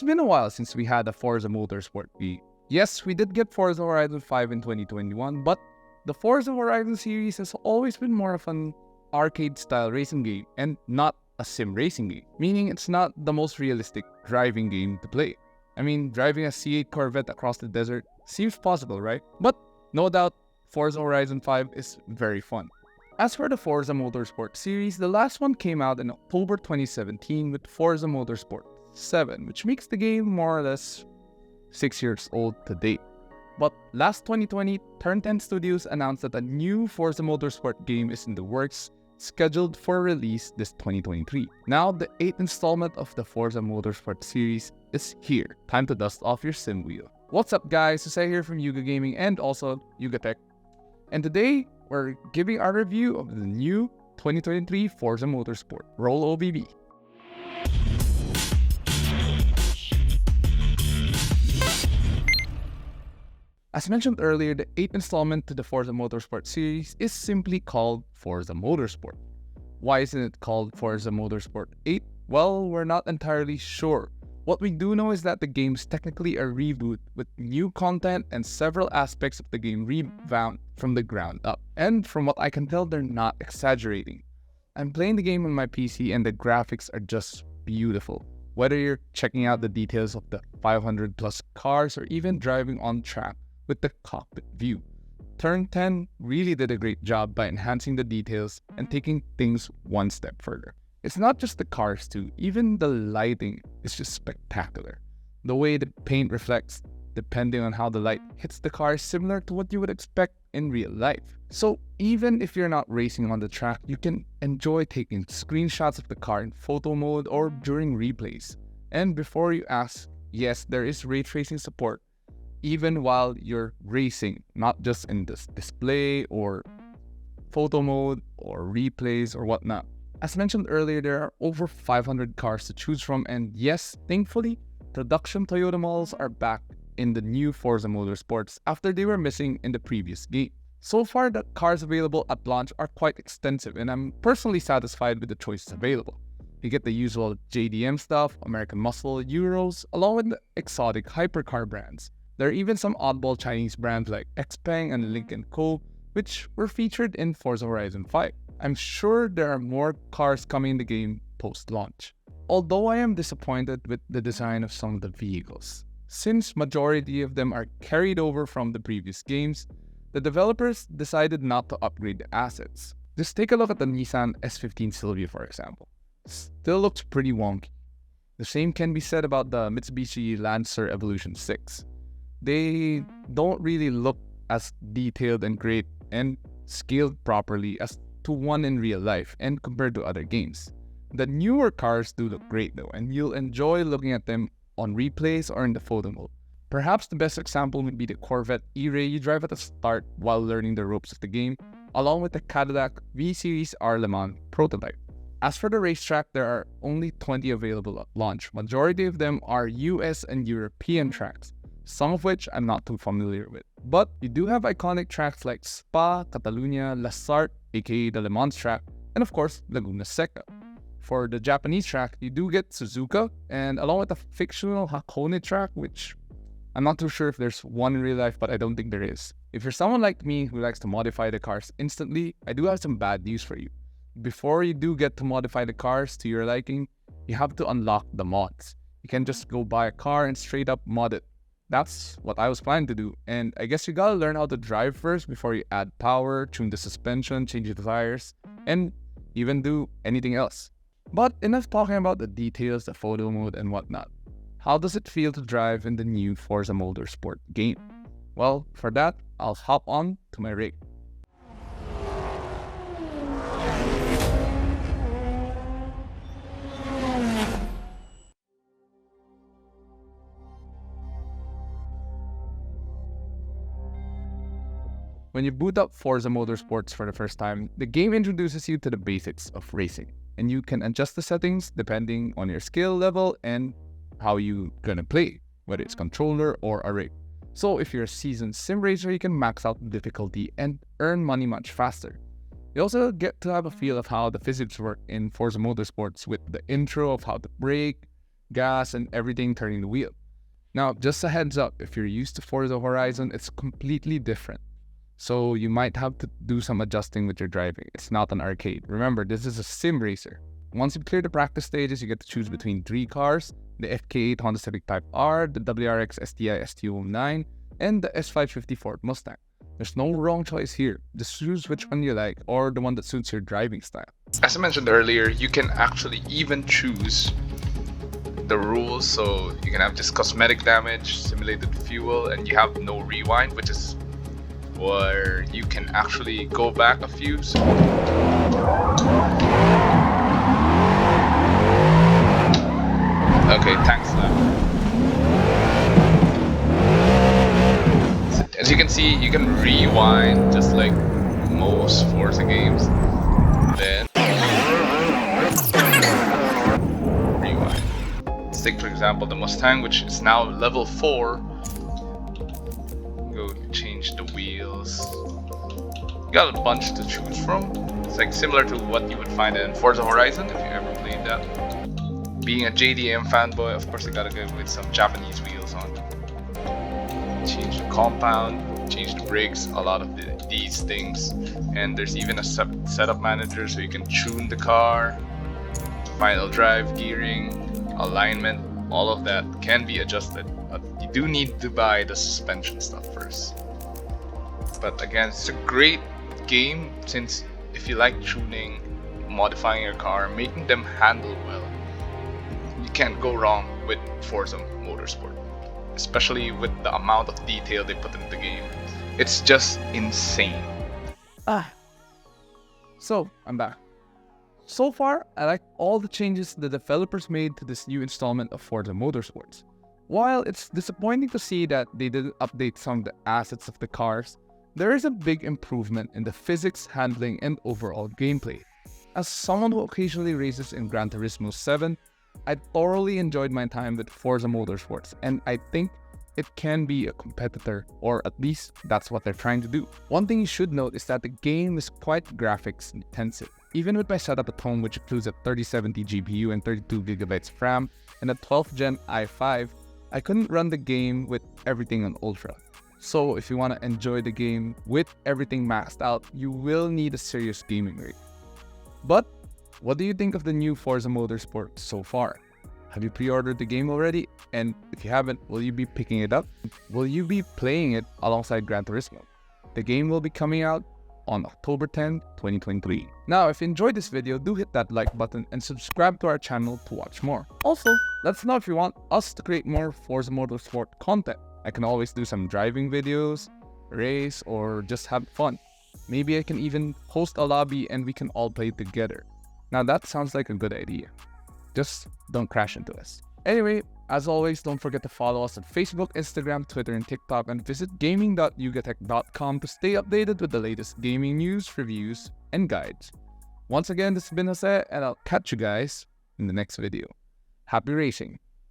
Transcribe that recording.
It's been a while since we had a Forza Motorsport game. Yes, we did get Forza Horizon 5 in 2021, but the Forza Horizon series has always been more of an arcade-style racing game and not a sim racing game, meaning it's not the most realistic driving game to play. I mean, driving a C8 Corvette across the desert seems possible, right? But no doubt, Forza Horizon 5 is very fun. As for the Forza Motorsport series, the last one came out in October 2017 with Forza Motorsport 7, which makes the game more or less 6 years old to date. But last 2020, Turn 10 Studios announced that a new Forza Motorsport game is in the works, scheduled for release this 2023. Now, the 8th installment of the Forza Motorsport series is here. Time to dust off your sim wheel. What's up guys, Jose here from Yuga Gaming and also Yuga Tech. And today, we're giving our review of the new 2023 Forza Motorsport. Roll OBB. As mentioned earlier, the 8th installment to the Forza Motorsport series is simply called Forza Motorsport. Why isn't it called Forza Motorsport 8? Well, we're not entirely sure. What we do know is that the game's technically a reboot with new content and several aspects of the game revamped from the ground up. And from what I can tell, they're not exaggerating. I'm playing the game on my PC and the graphics are just beautiful. Whether you're checking out the details of the 500 plus cars or even driving on track with the cockpit view. Turn 10 really did a great job by enhancing the details and taking things one step further. It's not just the cars too, even the lighting is just spectacular. The way the paint reflects, depending on how the light hits the car, is similar to what you would expect in real life. So even if you're not racing on the track, you can enjoy taking screenshots of the car in photo mode or during replays. And before you ask, yes, there is ray tracing support, even while you're racing, not just in this display or photo mode or replays or whatnot. As mentioned earlier, there are over 500 cars to choose from, and yes, thankfully, production Toyota models are back in the new Forza Motorsports after they were missing in the previous game. So far, the cars available at launch are quite extensive, and I'm personally satisfied with the choices available. You get the usual JDM stuff, American Muscle, Euros, along with the exotic hypercar brands. There are even some oddball Chinese brands like Xpeng and Lynk & Co, which were featured in Forza Horizon 5. I'm sure there are more cars coming in the game post-launch. Although I am disappointed with the design of some of the vehicles. Since majority of them are carried over from the previous games, the developers decided not to upgrade the assets. Just take a look at the Nissan S15 Silvia for example. Still looks pretty wonky. The same can be said about the Mitsubishi Lancer Evolution 6. They don't really look as detailed and great and scaled properly as to one in real life and compared to other games. The newer cars do look great though, and you'll enjoy looking at them on replays or in the photo mode. Perhaps the best example would be the Corvette E-Ray you drive at the start while learning the ropes of the game, along with the Cadillac V-Series R Le Mans prototype. As for the racetrack, there are only 20 available at launch. Majority of them are US and European tracks, some of which I'm not too familiar with. But you do have iconic tracks like Spa, Catalunya, La Sarthe, aka the Le Mans track, and of course, Laguna Seca. For the Japanese track, you do get Suzuka, and along with the fictional Hakone track, which I'm not too sure if there's one in real life, but I don't think there is. If you're someone like me who likes to modify the cars instantly, I do have some bad news for you. Before you do get to modify the cars to your liking, you have to unlock the mods. You can't just go buy a car and straight up mod it. That's what I was planning to do, and I guess you gotta learn how to drive first before you add power, tune the suspension, change the tires, and even do anything else. But enough talking about the details, the photo mode, and whatnot. How does it feel to drive in the new Forza Motorsport game? Well, for that, I'll hop on to my rig. When you boot up Forza Motorsports for the first time, the game introduces you to the basics of racing, and you can adjust the settings depending on your skill level and how you're gonna play, whether it's controller or a rig. So if you're a seasoned sim racer, you can max out the difficulty and earn money much faster. You also get to have a feel of how the physics work in Forza Motorsports with the intro of how to brake, gas, and everything turning the wheel. Now, just a heads up, if you're used to Forza Horizon, it's completely different. So you might have to do some adjusting with your driving. It's not an arcade. Remember, this is a sim racer. Once you clear the practice stages, you get to choose between 3 cars: the FK8 Honda Civic Type R, the WRX STI ST09, and the S550 Ford Mustang. There's no wrong choice here. Just choose which one you like or the one that suits your driving style. As I mentioned earlier, you can actually even choose the rules, so you can have this cosmetic damage, simulated fuel, and you have no rewind, which is where you can actually go back a few. Okay, tank slap. So, as you can see, you can rewind just like most Forza games. Then rewind. Let's take, for example, the Mustang, which is now level 4. Go change the wheels. You got a bunch to choose from. It's like similar to what you would find in Forza Horizon if you ever played that. Being a JDM fanboy, of course I gotta go with some Japanese wheels on. Change the compound, change the brakes, a lot of these things. And there's even a setup manager, so you can tune the car, final drive, gearing, alignment, all of that can be adjusted. But you do need to buy the suspension stuff first. But again, it's a great game, since if you like tuning, modifying your car, making them handle well, you can't go wrong with Forza Motorsport, especially with the amount of detail they put into the game. It's just insane. So I'm back. So far, I like all the changes the developers made to this new installment of Forza Motorsports. While it's disappointing to see that they didn't update some of the assets of the cars, there is a big improvement in the physics, handling, and overall gameplay. As someone who occasionally races in Gran Turismo 7, I thoroughly enjoyed my time with Forza Motorsports, and I think it can be a competitor, or at least that's what they're trying to do. One thing you should note is that the game is quite graphics intensive. Even with my setup at home, which includes a 3070 GPU and 32GB of RAM and a 12th Gen i5, I couldn't run the game with everything on Ultra. So if you want to enjoy the game with everything maxed out, you will need a serious gaming rig. But what do you think of the new Forza Motorsport so far? Have you pre-ordered the game already? And if you haven't, will you be picking it up? Will you be playing it alongside Gran Turismo? The game will be coming out on October 10, 2023. Now, if you enjoyed this video, do hit that like button and subscribe to our channel to watch more. Also, let us know if you want us to create more Forza Motorsport content. I can always do some driving videos, race, or just have fun. Maybe I can even host a lobby and we can all play together. Now that sounds like a good idea. Just don't crash into us. Anyway, as always, don't forget to follow us on Facebook, Instagram, Twitter, and TikTok, and visit gaming.yugatech.com to stay updated with the latest gaming news, reviews, and guides. Once again, this has been Jose, and I'll catch you guys in the next video. Happy racing!